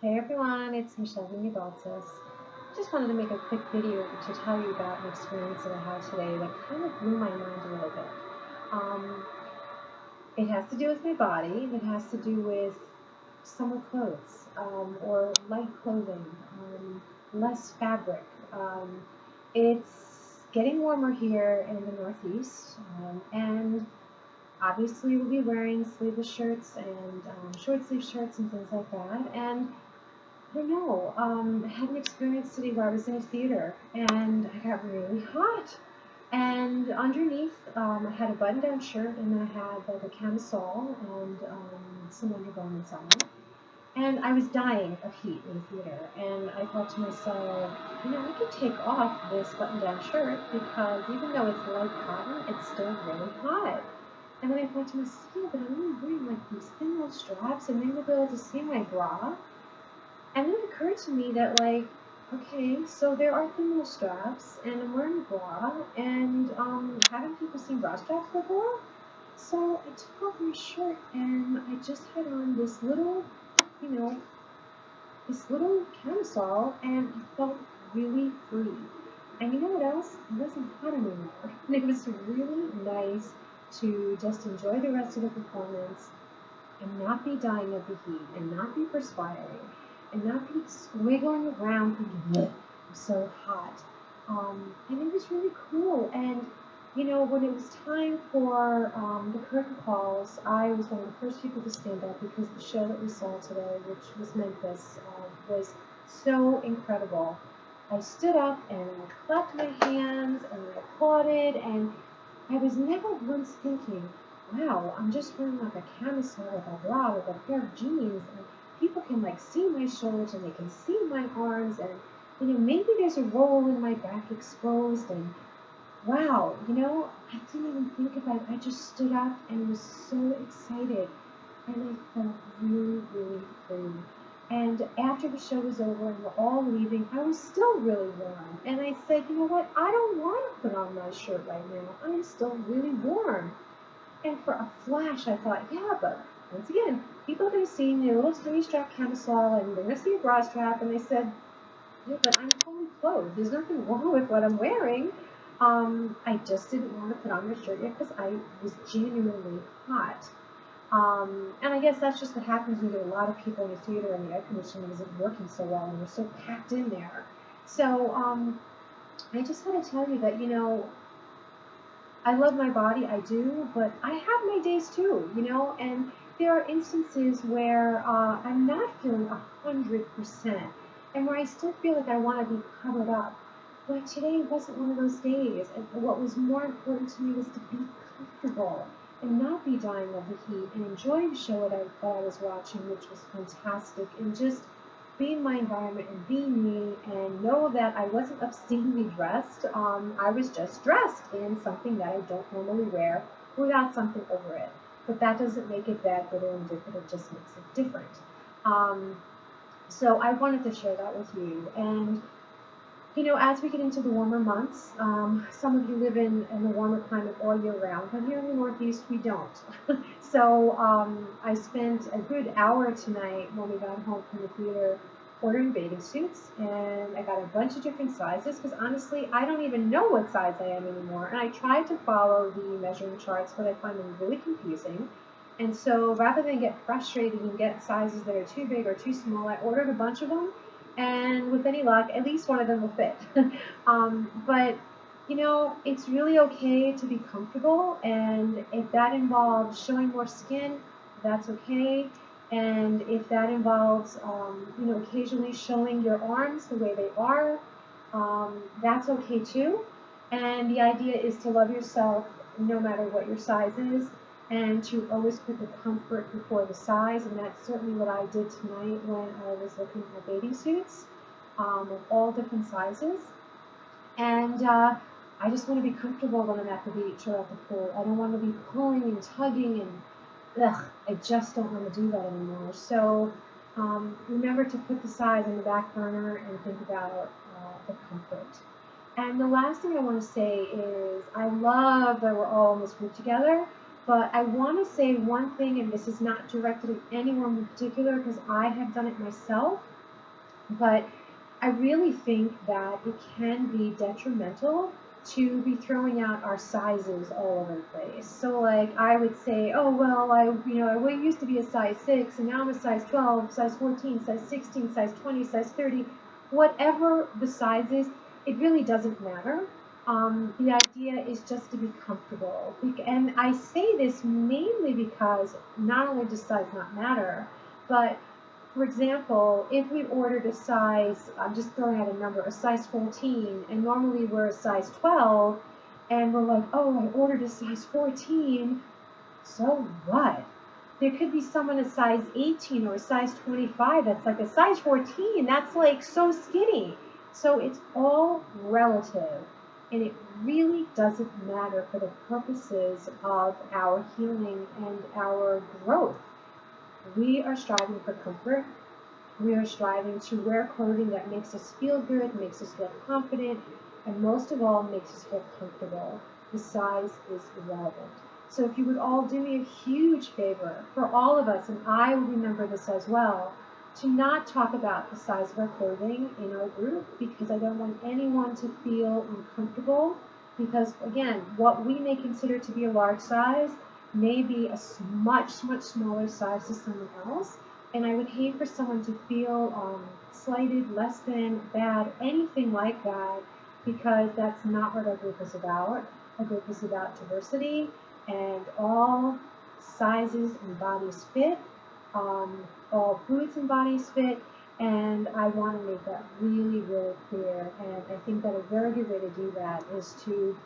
Hey everyone, it's Michelle Vina-Baltsas. Just wanted to make a quick video to tell you about an experience that I had today that kind of blew my mind a little bit. Um, it has to do with my body. It has to do with summer clothes or light clothing, less fabric. It's getting warmer here in the Northeast, and obviously we'll be wearing sleeveless shirts and short sleeve shirts and things like that. And I don't know. I had an experience today where I was in a theater and I got really hot. And underneath, I had a button-down shirt and then I had like a camisole and some undergarments on. And I was dying of heat in the theater. And I thought to myself, I could take off this button-down shirt because even though it's light cotton, it's still really hot. And then I thought to myself, yeah, but I'm only wearing like these thin little straps and maybe they'll be able to see my bra. And then it occurred to me that, like, okay, so there are thin little straps, and I'm wearing a bra, and haven't people seen bra straps before? So I took off my shirt, and I just had on this little, you know, this little camisole, and I felt really free. And you know what else? It wasn't hot anymore. And it was really nice to just enjoy the rest of the performance and not be dying of the heat and not be perspiring and not be squiggling around thinking, I'm so hot. And it was really cool. And, when it was time for the curtain calls, I was one of the first people to stand up because the show that we saw today, which was Memphis, was so incredible. I stood up and I clapped my hands and I applauded, and I was never once thinking, wow, I'm just wearing like a camisole with a bra with a pair of jeans, and people can like see my shoulders and they can see my arms, and maybe there's a roll in my back exposed, and wow, I didn't even think about it. I just stood up and was so excited, and I felt really, really free. And after the show was over and we're all leaving, I was still really warm. And I said, you know what? I don't want to put on my shirt right now. I'm still really warm. And for a flash, I thought, yeah, but once again, people are going to see me a little tiny strap camisole and they're going to see a bra strap. And I said, yeah, but I'm fully clothed. There's nothing wrong with what I'm wearing. I just didn't want to put on my shirt yet because I was genuinely hot. And I guess that's just what happens when you get a lot of people in the theater and the air conditioning isn't working so well and we're so packed in there. So I just want to tell you that, I love my body, I do, but I have my days too, and there are instances where I'm not feeling 100% and where I still feel like I want to be covered up. But today wasn't one of those days. And what was more important to me was to be comfortable and not be dying of the heat and enjoy the show that I was watching, which was fantastic, and just be in my environment and be me and know that I wasn't obscenely dressed. I was just dressed in something that I don't normally wear without something over it. But that doesn't make it bad, good, or indifferent. It just makes it different. Um, so I wanted to share that with you. And as we get into the warmer months, some of you live in a warmer climate all year round, but here in the Northeast we don't. So I spent a good hour tonight when we got home from the theater ordering bathing suits, and I got a bunch of different sizes because honestly, I don't even know what size I am anymore. And I tried to follow the measuring charts, but I find them really confusing. And so rather than get frustrated and get sizes that are too big or too small, I ordered a bunch of them, and with any luck, at least one of them will fit. But it's really okay to be comfortable, and if that involves showing more skin, that's okay. And if that involves, occasionally showing your arms the way they are, that's okay too. And the idea is to love yourself no matter what your size is, and to always put the comfort before the size, and that's certainly what I did tonight when I was looking at bathing suits of all different sizes. And I just want to be comfortable when I'm at the beach or at the pool. I don't want to be pulling and tugging, and I just don't want to do that anymore. So remember to put the size on the back burner and think about the comfort. And the last thing I want to say is I love that we're all in this group together. But I want to say one thing, and this is not directed at anyone in particular because I have done it myself, but I really think that it can be detrimental to be throwing out our sizes all over the place. So like I would say, oh well, I used to be a size 6 and now I'm a size 12, size 14, size 16, size 20, size 30, whatever the size is, it really doesn't matter. The idea is just to be comfortable. And I say this mainly because not only does size not matter, but for example, if we ordered a size, I'm just throwing out a number, a size 14, and normally we're a size 12, and we're like, oh, I ordered a size 14, so what? There could be someone a size 18 or a size 25 that's like a size 14, that's like so skinny. So it's all relative, and it really doesn't matter for the purposes of our healing and our growth. We are striving for comfort. We are striving to wear clothing that makes us feel good, makes us feel confident, and most of all, makes us feel comfortable. The size is irrelevant. So if you would all do me a huge favor for all of us, and I will remember this as well, to not talk about the size of our clothing in our group, because I don't want anyone to feel uncomfortable, because again, what we may consider to be a large size may be a much, much smaller size to someone else. And I would hate for someone to feel slighted, less than, bad, anything like that, because that's not what our group is about. Our group is about diversity, and all sizes and bodies fit, all foods and bodies fit, and I want to make that really, really clear. And I think that a very good way to do that is to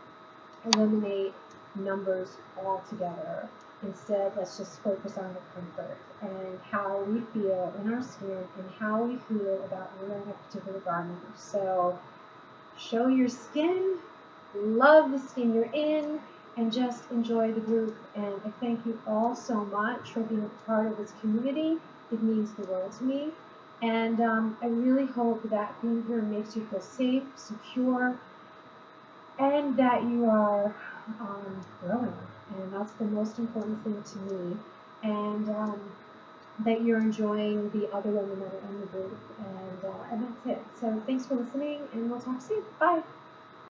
eliminate numbers altogether. Instead, let's just focus on the comfort and how we feel in our skin and how we feel about wearing a particular garment. So show your skin, love the skin you're in, and just enjoy the group. And I thank you all so much for being a part of this community. It means the world to me. And I really hope that being here makes you feel safe, secure, and that you are growing. And that's the most important thing to me. And that you're enjoying the other women that are in the group. And that's it. So thanks for listening, and we'll talk soon. Bye.